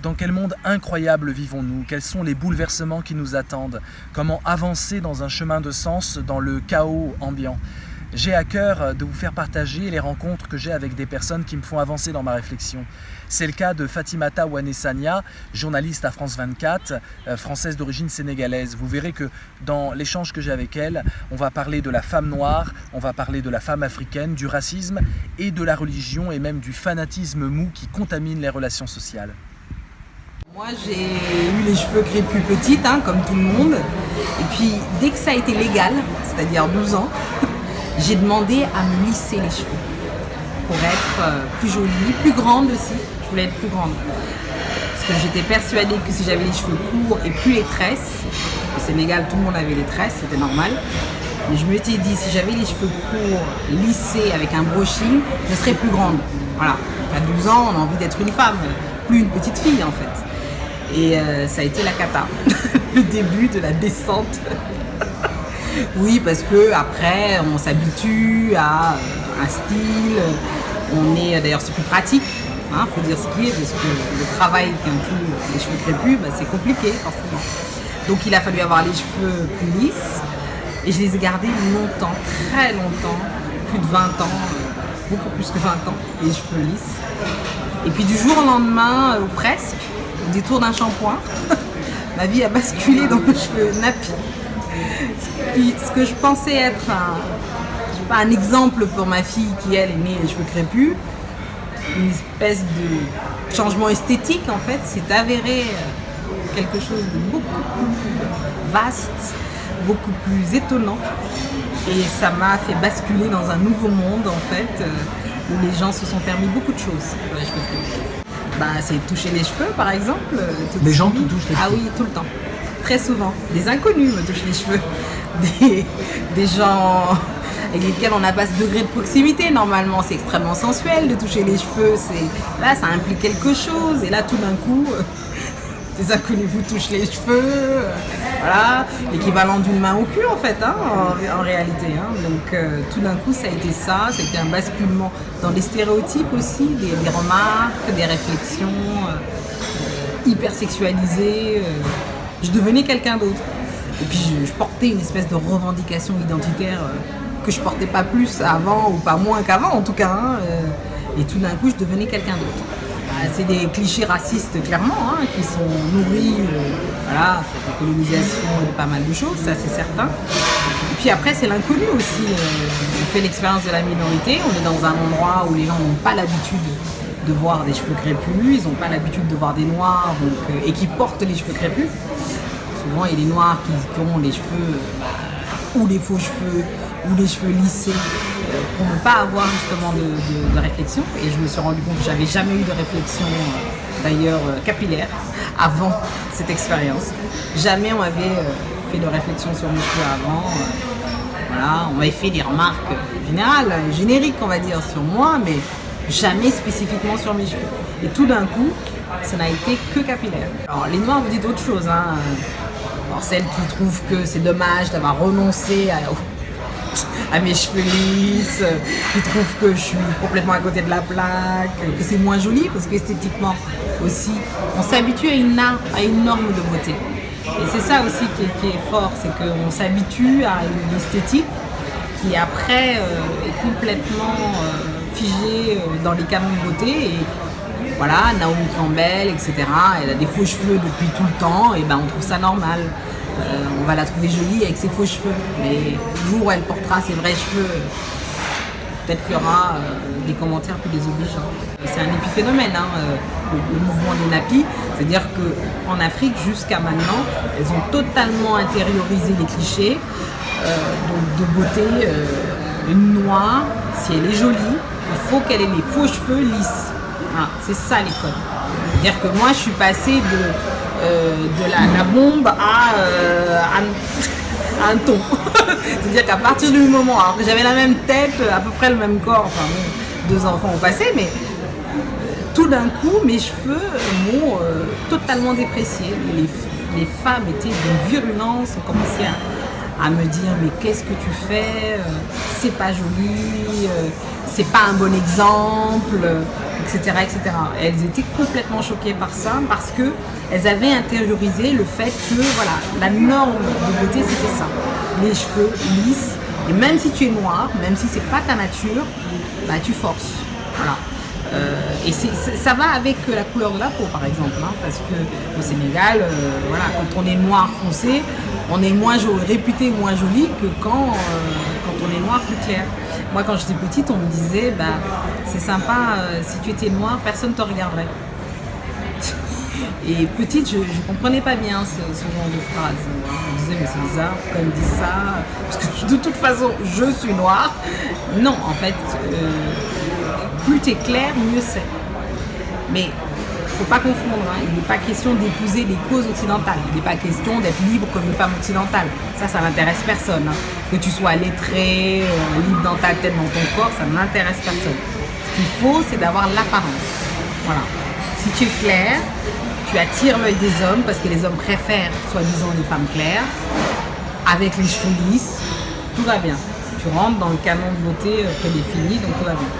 Dans quel monde incroyable vivons-nous? Quels sont les bouleversements qui nous attendent? Comment avancer dans un chemin de sens dans le chaos ambiant? J'ai à cœur de vous faire partager les rencontres que j'ai avec des personnes qui me font avancer dans ma réflexion. C'est le cas de Fatimata Ouanessania, journaliste à France 24, française d'origine sénégalaise. Vous verrez que dans l'échange que j'ai avec elle, on va parler de la femme noire, on va parler de la femme africaine, du racisme et de la religion et même du fanatisme mou qui contamine les relations sociales. Moi, j'ai eu les cheveux crépus petites, comme tout le monde. Et puis, dès que ça a été légal, c'est-à-dire 12 ans, j'ai demandé à me lisser les cheveux pour être plus jolie, plus grande aussi. Je voulais être plus grande. Parce que j'étais persuadée que si j'avais les cheveux courts et plus les tresses, au Sénégal, tout le monde avait les tresses, c'était normal. Mais je me suis dit, si j'avais les cheveux courts, lissés, avec un brushing, je serais plus grande. Voilà. À 12 ans, on a envie d'être une femme, plus une petite fille en fait. Et ça a été la cata, le début de la descente. Oui, parce que après, on s'habitue à un style. D'ailleurs, c'est plus pratique. Faut dire ce qui est, parce que le travail qui inclut les cheveux crépus, c'est compliqué forcément. Donc, il a fallu avoir les cheveux plus lisses. Et je les ai gardés longtemps, très longtemps, plus de 20 ans, beaucoup plus que 20 ans, les cheveux lisses. Et puis du jour au lendemain, ou presque, au détour d'un shampoing, ma vie a basculé dans les cheveux nappis. Ce que je pensais être un exemple pour ma fille qui, elle, est née les cheveux crépus, une espèce de changement esthétique, en fait, s'est avéré quelque chose de beaucoup plus vaste, beaucoup plus étonnant. Et ça m'a fait basculer dans un nouveau monde, en fait, où les gens se sont permis beaucoup de choses pour les cheveux crépus. C'est toucher les cheveux, par exemple. Les gens te touchent les cheveux? Ah oui, tout le temps. Très souvent. Des inconnus me touchent les cheveux. Des gens avec lesquels on n'a pas ce degré de proximité. Normalement, c'est extrêmement sensuel de toucher les cheveux. Là, ça implique quelque chose. Et là, tout d'un coup, des inconnus vous touchent les cheveux. Voilà, l'équivalent d'une main au cul, en fait, en réalité. Donc, tout d'un coup, ça a été ça. C'était un basculement dans des stéréotypes aussi, des remarques, des réflexions hyper sexualisées. Je devenais quelqu'un d'autre. Et puis, je portais une espèce de revendication identitaire que je portais pas plus avant, ou pas moins qu'avant, en tout cas. Et tout d'un coup, je devenais quelqu'un d'autre. C'est des clichés racistes, clairement, qui sont nourris, cette colonisation de pas mal de choses, ça c'est certain. Et puis après, c'est l'inconnu aussi. On fait l'expérience de la minorité, on est dans un endroit où les gens n'ont pas l'habitude de voir des cheveux crépus, ils n'ont pas l'habitude de voir des noirs et qui portent les cheveux crépus. Souvent, il y a des noirs qui ont les cheveux, ou les faux cheveux, ou les cheveux lissés, pour ne pas avoir justement de réflexion. Et je me suis rendu compte que j'avais jamais eu de réflexion, d'ailleurs capillaire, avant cette expérience. Jamais on m'avait fait de réflexion sur mes cheveux avant. On m'avait fait des remarques générales, génériques on va dire, sur moi, mais jamais spécifiquement sur mes cheveux. Et tout d'un coup, ça n'a été que capillaire. Alors les noirs vous dites autre chose. Alors celles qui trouvent que c'est dommage d'avoir renoncé à mes cheveux lisses, qui trouvent que je suis complètement à côté de la plaque, que c'est moins joli, parce qu'esthétiquement aussi, on s'habitue à une norme de beauté. Et c'est ça aussi qui est fort, c'est qu'on s'habitue à une esthétique qui après est complètement figée dans les canons de beauté. Et voilà, Naomi Campbell, etc. Elle a des faux cheveux depuis tout le temps, et on trouve ça normal. On va la trouver jolie avec ses faux cheveux, mais le jour où elle portera ses vrais cheveux, peut-être qu'il y aura des commentaires plus désobligeants. C'est un épiphénomène, le mouvement des nappies, c'est-à-dire qu'en Afrique, jusqu'à maintenant, elles ont totalement intériorisé les clichés de beauté. Une noire, si elle est jolie, il faut qu'elle ait les faux cheveux lisses. C'est ça les codes. C'est-à-dire que moi, je suis passée de la bombe à un ton. C'est-à-dire qu'à partir du moment, alors que j'avais la même tête, à peu près le même corps, 2 enfants ont passé, mais tout d'un coup, mes cheveux m'ont totalement déprécié. Les femmes étaient d'une virulence, ont commencé à me dire mais qu'est-ce que tu fais, c'est pas joli, c'est pas un bon exemple, etc., etc. Elles étaient complètement choquées par ça parce que elles avaient intériorisé le fait que voilà, la norme de beauté c'était ça, les cheveux lisses, et même si tu es noir, même si c'est pas ta nature, bah tu forces, voilà. Et ça va avec la couleur de la peau par exemple, hein, parce que au Sénégal, voilà, quand on est noir foncé, on est réputé moins joli que quand on est noir plus clair. Moi quand j'étais petite, on me disait bah, c'est sympa, si tu étais noir, personne ne te regarderait. Et petite, je ne comprenais pas bien ce genre de phrase. Je me disais mais c'est bizarre, pourquoi elle me dit ça, parce que de toute façon je suis noire. Non, en fait, plus tu es clair, mieux c'est. Mais il ne faut pas confondre, hein. Il n'est pas question d'épouser les causes occidentales. Il n'est pas question d'être libre comme une femme occidentale. Ça n'intéresse personne, hein. Que tu sois lettré, libre dans ta tête, dans ton corps, ça n'intéresse personne. Ce qu'il faut, c'est d'avoir l'apparence. Voilà. Si tu es clair, tu attires l'œil des hommes parce que les hommes préfèrent, soi-disant, les femmes claires. Avec les cheveux lisses, tout va bien. Tu rentres dans le canon de beauté prédéfini, donc tout va bien.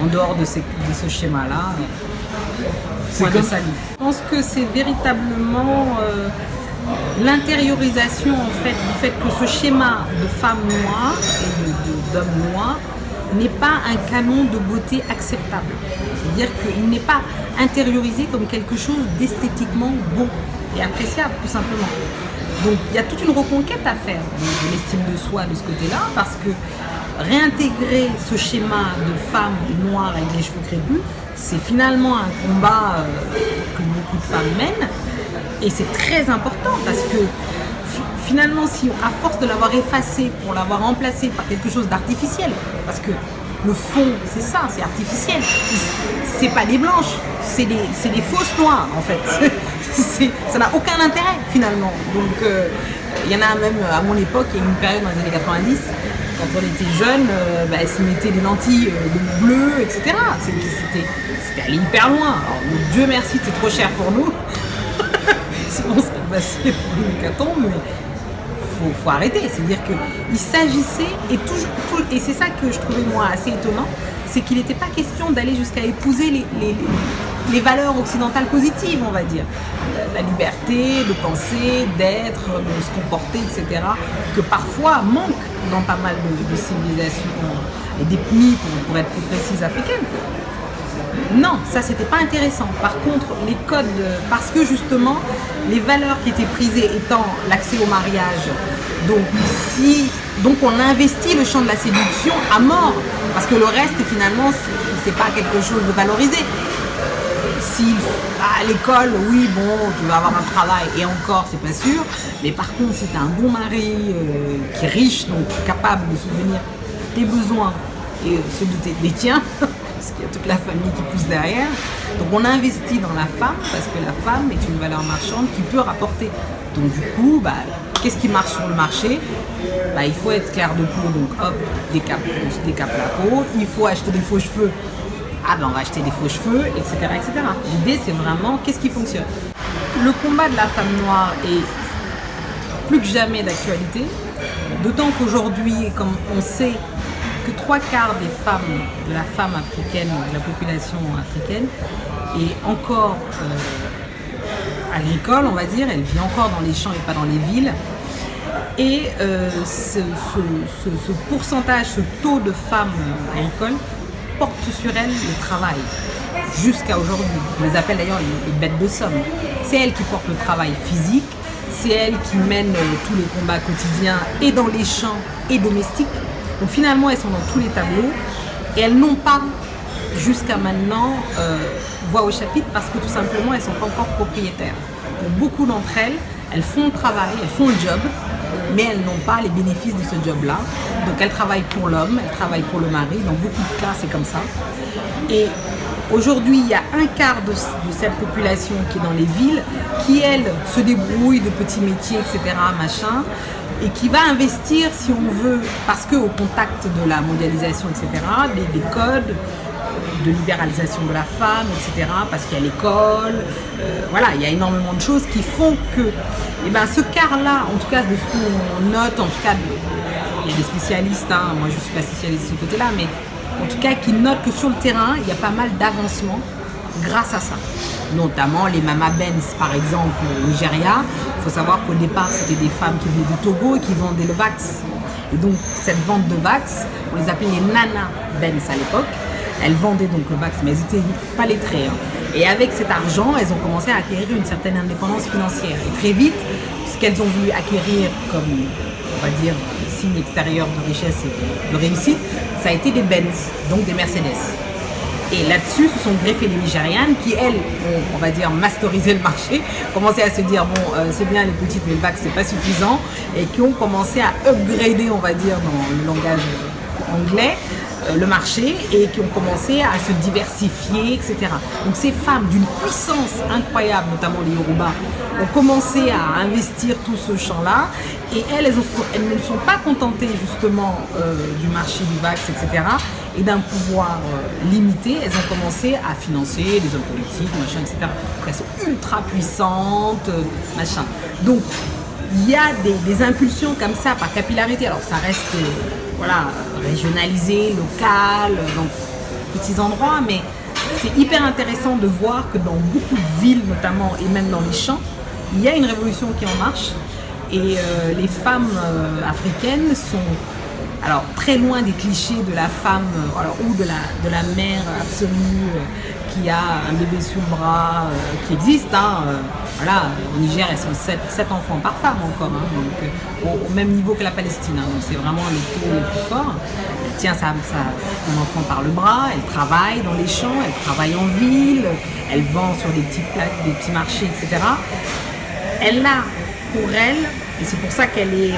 En dehors de ce schéma-là, point de salut. Je pense que c'est véritablement l'intériorisation en fait, du fait que ce schéma de femme noire et d'homme noir n'est pas un canon de beauté acceptable. C'est-à-dire qu'il n'est pas intériorisé comme quelque chose d'esthétiquement beau et appréciable, tout simplement. Donc il y a toute une reconquête à faire de l'estime de soi de ce côté-là, parce que réintégrer ce schéma de femme noire avec les cheveux crépus, c'est finalement un combat que beaucoup de femmes mènent, et c'est très important parce que finalement, si à force de l'avoir effacé pour l'avoir remplacé par quelque chose d'artificiel, parce que le fond, c'est ça, c'est artificiel, c'est pas des blanches, c'est des fausses noires en fait. Ça n'a aucun intérêt finalement. Donc il y en a même à mon époque, il y a eu une période dans les années 90, quand on était jeune, elles se mettaient des lentilles de bleu, etc. C'était allé hyper loin. Alors, Dieu merci, c'est trop cher pour nous. Sinon, on serait passé pour une hécatombe, mais faut arrêter. C'est-à-dire qu'il s'agissait, et c'est ça que je trouvais moi assez étonnant, c'est qu'il n'était pas question d'aller jusqu'à épouser les valeurs occidentales positives, on va dire. La liberté de penser, d'être, de se comporter, etc. que parfois manque dans pas mal de civilisations et d'ethnies, pour être plus précise, africaines. Non, ça c'était pas intéressant. Par contre, les codes, parce que justement, les valeurs qui étaient prisées étant l'accès au mariage, donc on investit le champ de la séduction à mort, parce que le reste finalement c'est pas quelque chose de valorisé. Si à l'école, oui, bon, tu vas avoir un travail, et encore, c'est pas sûr, mais par contre, si tu as un bon mari qui est riche, donc capable de souvenir tes besoins et ceux des tiens, parce qu'il y a toute la famille qui pousse derrière, donc on investit dans la femme, parce que la femme est une valeur marchande qui peut rapporter. Donc du coup, qu'est-ce qui marche sur le marché ? Il faut être clair de peau, donc hop, on se décape la peau, il faut acheter des faux cheveux. On va acheter des faux cheveux, etc., etc. L'idée, c'est vraiment qu'est-ce qui fonctionne. Le combat de la femme noire est plus que jamais d'actualité, d'autant qu'aujourd'hui, comme on sait que 3/4 de la femme africaine, de la population africaine, est encore agricole, on va dire, elle vit encore dans les champs et pas dans les villes. Et ce pourcentage, ce taux de femmes agricoles porte sur elles le travail, jusqu'à aujourd'hui. On les appelle d'ailleurs les bêtes de somme. C'est elles qui portent le travail physique, c'est elles qui mènent tous les combats quotidiens et dans les champs et domestiques. Donc finalement, elles sont dans tous les tableaux et elles n'ont pas, jusqu'à maintenant, voix au chapitre parce que tout simplement, elles ne sont pas encore propriétaires. Pour beaucoup d'entre elles, elles font le travail, elles font le job, mais elles n'ont pas les bénéfices de ce job-là. Donc elles travaillent pour l'homme, elles travaillent pour le mari. Dans beaucoup de cas, c'est comme ça. Et aujourd'hui, il y a 1/4 de cette population qui est dans les villes, qui, elle, se débrouille de petits métiers, etc., machin, et qui va investir, si on veut, parce qu'au contact de la mondialisation, etc., des codes, de libéralisation de la femme, etc. Parce qu'il y a l'école, voilà, il y a énormément de choses qui font que ce quart-là, en tout cas de ce qu'on note, en tout cas, il y a des spécialistes, moi je ne suis pas spécialiste de ce côté-là, mais en tout cas qui notent que sur le terrain, il y a pas mal d'avancements grâce à ça. Notamment les Mama Benz, par exemple, au Nigeria. Il faut savoir qu'au départ, c'était des femmes qui venaient du Togo et qui vendaient le Vax. Et donc, cette vente de Vax, on les appelait les Nana Benz à l'époque. Elles vendaient donc le Vax, mais elles n'étaient pas lettrées. Et avec cet argent, elles ont commencé à acquérir une certaine indépendance financière. Et très vite, ce qu'elles ont voulu acquérir comme, on va dire, signe extérieur de richesse et de réussite, ça a été des Benz, donc des Mercedes. Et là-dessus, se sont greffées les Nigérianes qui, elles, ont, on va dire, masterisé le marché, commencé à se dire, c'est bien les petites, mais le Vax, c'est pas suffisant, et qui ont commencé à upgrader, on va dire, dans le langage anglais, le marché, et qui ont commencé à se diversifier, etc. Donc ces femmes d'une puissance incroyable, notamment les Yoruba, ont commencé à investir tout ce champ-là, et elles ne sont pas contentées justement du marché du Vax, etc., et d'un pouvoir limité. Elles ont commencé à financer des hommes politiques, machin, etc. Elles sont ultra puissantes, machin. Donc, il y a des impulsions comme ça par capillarité. Alors, ça reste régionalisé, local, dans petits endroits, mais c'est hyper intéressant de voir que dans beaucoup de villes, notamment, et même dans les champs, il y a une révolution qui est en marche. Et les femmes africaines sont très loin des clichés de la femme ou de la mère absolue qui a un bébé sous le bras, qui existe. Au Niger, elles sont 7 enfants par femme encore, donc au même niveau que la Palestine. Donc c'est vraiment les taux les plus forts. Elle tient son enfant par le bras, elle travaille dans les champs, elle travaille en ville, elle vend sur des petits marchés, etc. Elle a pour elle, et c'est pour ça qu'elle est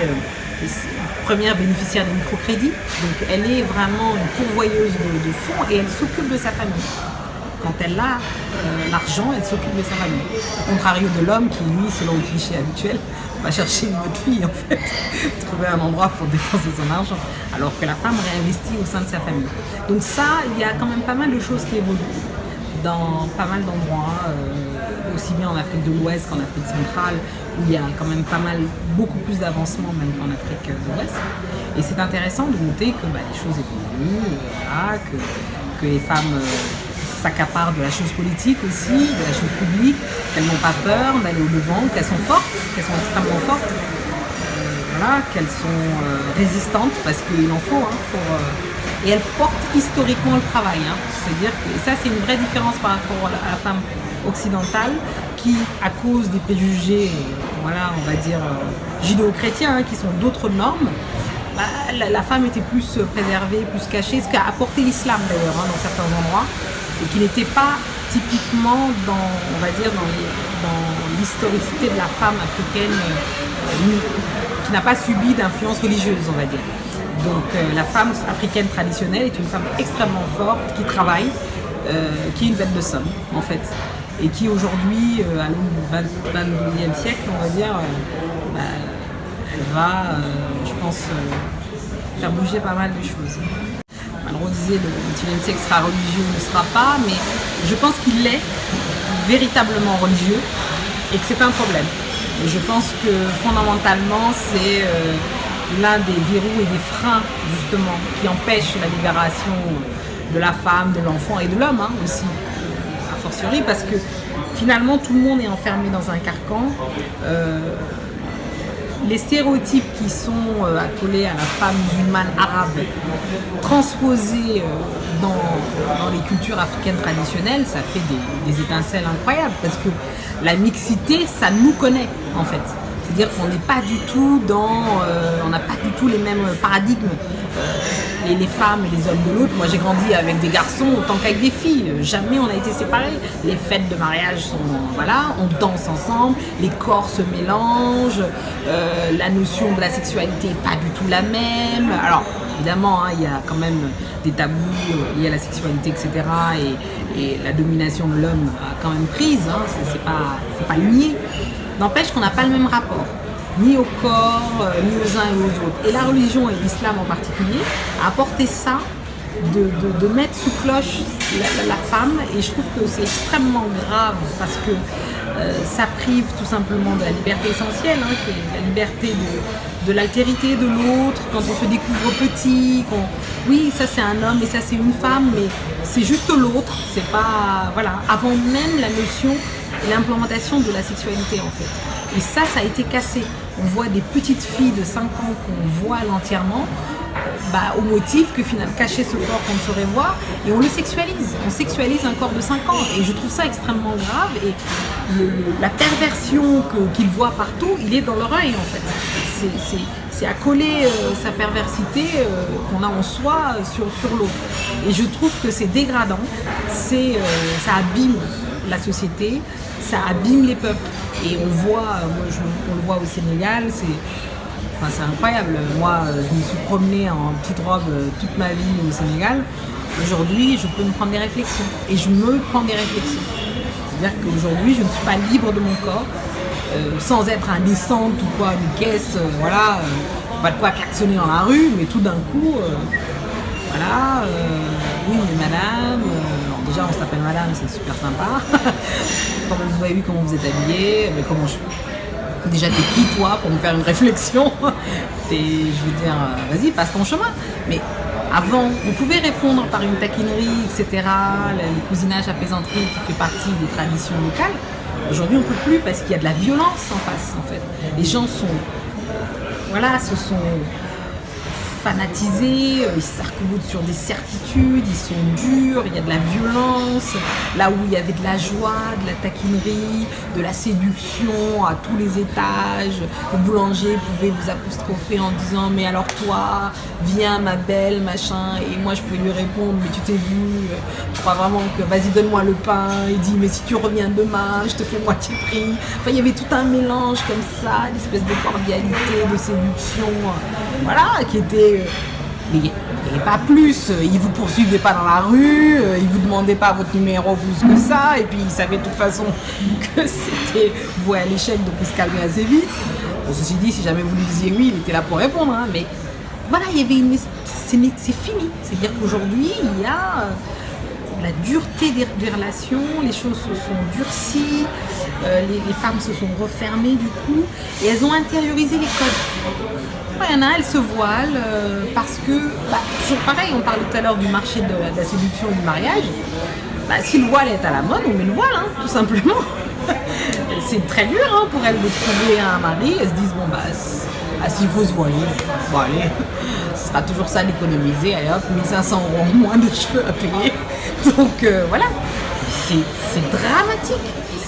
première bénéficiaire des microcrédits, donc elle est vraiment une pourvoyeuse de fonds et elle s'occupe de sa famille. Quand elle a l'argent, elle s'occupe de sa famille. Au contrario de l'homme qui, lui, selon le cliché habituel, va chercher une autre fille, en fait, trouver un endroit pour dépenser son argent, alors que la femme réinvestit au sein de sa famille. Donc ça, il y a quand même pas mal de choses qui évoluent dans pas mal d'endroits, aussi bien en Afrique de l'Ouest qu'en Afrique centrale, où il y a quand même beaucoup plus d'avancement même qu'en Afrique de l'Ouest. Et c'est intéressant de noter que les choses évoluent, que les femmes s'accaparent de la chose politique aussi, de la chose publique, qu'elles n'ont pas peur d'aller au devant, qu'elles sont fortes, qu'elles sont extrêmement fortes, qu'elles sont résistantes, parce qu'il en faut et elles portent historiquement le travail. C'est-à-dire que ça, c'est une vraie différence par rapport à la femme occidentale qui, à cause des préjugés, on va dire, judéo-chrétiens, qui sont d'autres normes, la femme était plus préservée, plus cachée, ce qu'a apporté l'islam d'ailleurs dans certains endroits, et qui n'était pas typiquement dans l'historicité de la femme africaine, qui n'a pas subi d'influence religieuse, on va dire. Donc la femme africaine traditionnelle est une femme extrêmement forte, qui travaille, qui est une bête de somme en fait, et qui aujourd'hui, à l'aune du 22e siècle, on va dire, elle va, je pense, faire bouger pas mal de choses. Malraux disait le XXIe siècle sera religieux ou ne sera pas, mais je pense qu'il est véritablement religieux et que c'est un problème. Et je pense que fondamentalement, c'est l'un des verrous et des freins justement qui empêchent la libération de la femme, de l'enfant et de l'homme aussi, a fortiori, parce que finalement tout le monde est enfermé dans un carcan. Les stéréotypes qui sont accolés à la femme musulmane arabe, transposés dans les cultures africaines traditionnelles, ça fait des étincelles incroyables, parce que la mixité, ça nous connaît en fait. C'est-à-dire qu'on n'est pas du tout on n'a pas du tout les mêmes paradigmes, les femmes et les hommes de l'autre. Moi j'ai grandi avec des garçons autant qu'avec des filles, jamais on a été séparés. Les fêtes de mariage sont, on danse ensemble, les corps se mélangent, la notion de la sexualité n'est pas du tout la même. Alors évidemment, il y a quand même des tabous liés à la sexualité, etc. Et la domination de l'homme a quand même prise, c'est pas nier. N'empêche qu'on n'a pas le même rapport, ni au corps, ni aux uns et aux autres. Et la religion, et l'islam en particulier, a apporté ça de mettre sous cloche la femme, et je trouve que c'est extrêmement grave parce que ça prive tout simplement de la liberté essentielle, hein, qui est la liberté de l'altérité de l'autre, quand on se découvre petit, oui, ça c'est un homme et ça c'est une femme, mais c'est juste l'autre, c'est pas, voilà, avant même la notion et l'implémentation de la sexualité en fait. Et ça a été cassé. On voit des petites filles de 5 ans qu'on voile entièrement, au motif que finalement cacher ce corps qu'on ne saurait voir, et on le sexualise. On sexualise un corps de 5 ans, et je trouve ça extrêmement grave, et la perversion qu'il voit partout, il est dans leur œil en fait. C'est à coller sa perversité qu'on a en soi sur l'autre. Et je trouve que c'est dégradant, ça abîme la société, ça abîme les peuples. Et on voit, on le voit au Sénégal, c'est incroyable. Moi, je me suis promenée en petite robe toute ma vie au Sénégal. Aujourd'hui, je peux me prendre des réflexions. Et je me prends des réflexions. C'est-à-dire qu'aujourd'hui, je ne suis pas libre de mon corps, sans être indécente ou quoi, une caisse, voilà. Pas de quoi klaxonner dans la rue, mais tout d'un coup, voilà. Oui, mais madame, déjà on s'appelle madame, c'est super sympa. Comme vous avez vu comment vous êtes habillée, mais comment déjà t'es qui toi pour me faire une réflexion. Je veux dire, vas-y, passe ton chemin. Mais avant, on pouvait répondre par une taquinerie, etc. Les cousinages à plaisanterie qui fait partie des traditions locales. Aujourd'hui, on ne peut plus parce qu'il y a de la violence en face, en fait. Les gens se sont fanatisés, ils s'arc-boutent sur des certitudes, ils sont durs, il y a de la violence, là où il y avait de la joie, de la taquinerie, de la séduction à tous les étages. Le boulanger pouvait vous apostropher en disant mais alors toi, viens ma belle, machin, et moi je pouvais lui répondre mais tu t'es vu, je crois vraiment que vas-y donne-moi le pain, il dit mais si tu reviens demain, je te fais moitié prix. Enfin il y avait tout un mélange comme ça, une espèce de cordialité, de séduction, voilà, qui était mais il n'y avait pas plus, ils vous poursuivaient pas dans la rue, ils vous demandaient pas votre numéro plus que ça, et puis ils savaient de toute façon que c'était voué à l'échec, donc ils se calmaient assez vite. Bon, ceci dit, si jamais vous lui disiez oui, il était là pour répondre, hein, mais voilà, il y avait c'est fini, c'est-à-dire qu'aujourd'hui il y a la dureté des relations, les choses se sont durcies, les femmes se sont refermées du coup, et elles ont intériorisé les codes. Il y en a, elles se voilent parce que, toujours pareil, on parlait tout à l'heure du marché de la séduction et du mariage. Si le voile est à la mode, on met le voile, hein, tout simplement. C'est très dur hein, pour elles de trouver un mari. Elles se disent, s'il faut se voiler, bon allez, ce sera toujours ça d'économiser, allez hop, 1500 € en moins de cheveux à payer. Donc voilà, c'est dramatique.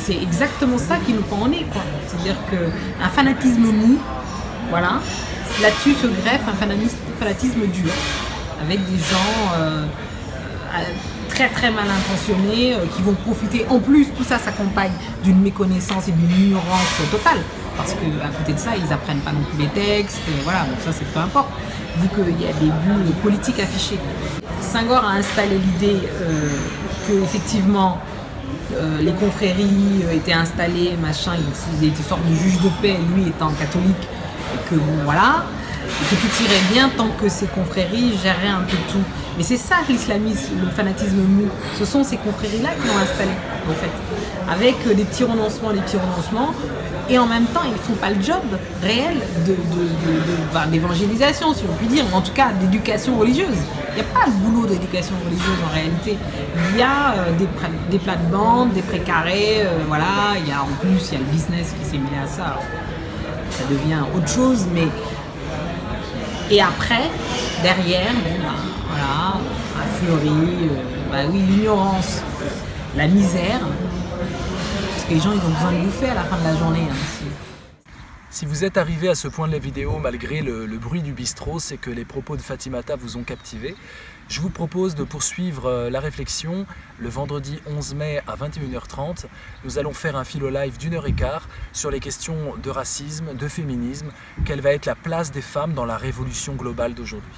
C'est exactement ça qui nous prend au nez, quoi. C'est-à-dire qu'un fanatisme mou, voilà. Là-dessus se greffe un fanatisme dur, avec des gens très très mal intentionnés qui vont profiter. En plus, tout ça s'accompagne d'une méconnaissance et d'une ignorance totale, parce qu'à côté de ça, ils n'apprennent pas non plus les textes, voilà, donc ça c'est peu importe, vu qu'il y a des buts politiques affichés. Senghor a installé l'idée que effectivement les confréries étaient installées, machin, il était sorte de juge de paix, lui étant catholique. Et que bon voilà, et que tout irait bien tant que ces confréries géreraient un peu tout. Mais c'est ça l'islamisme, le fanatisme mou. Ce sont ces confréries-là qui l'ont installé, en fait. Avec des petits renoncements, et en même temps, ils ne font pas le job réel d'évangélisation, si on peut dire, ou en tout cas d'éducation religieuse. Il n'y a pas le boulot d'éducation religieuse en réalité. Il y a des plates-bandes, des précarés, voilà, en plus, il y a le business qui s'est mêlé à ça. Alors, ça devient autre chose, mais et après, derrière, voilà, a fleuri, oui, l'ignorance, la misère, parce que les gens ils ont besoin de bouffer à la fin de la journée. Hein, si vous êtes arrivé à ce point de la vidéo malgré le bruit du bistrot, c'est que les propos de Fatimata vous ont captivé. Je vous propose de poursuivre la réflexion le vendredi 11 mai à 21h30. Nous allons faire un philo live d'1h15 sur les questions de racisme, de féminisme, quelle va être la place des femmes dans la révolution globale d'aujourd'hui.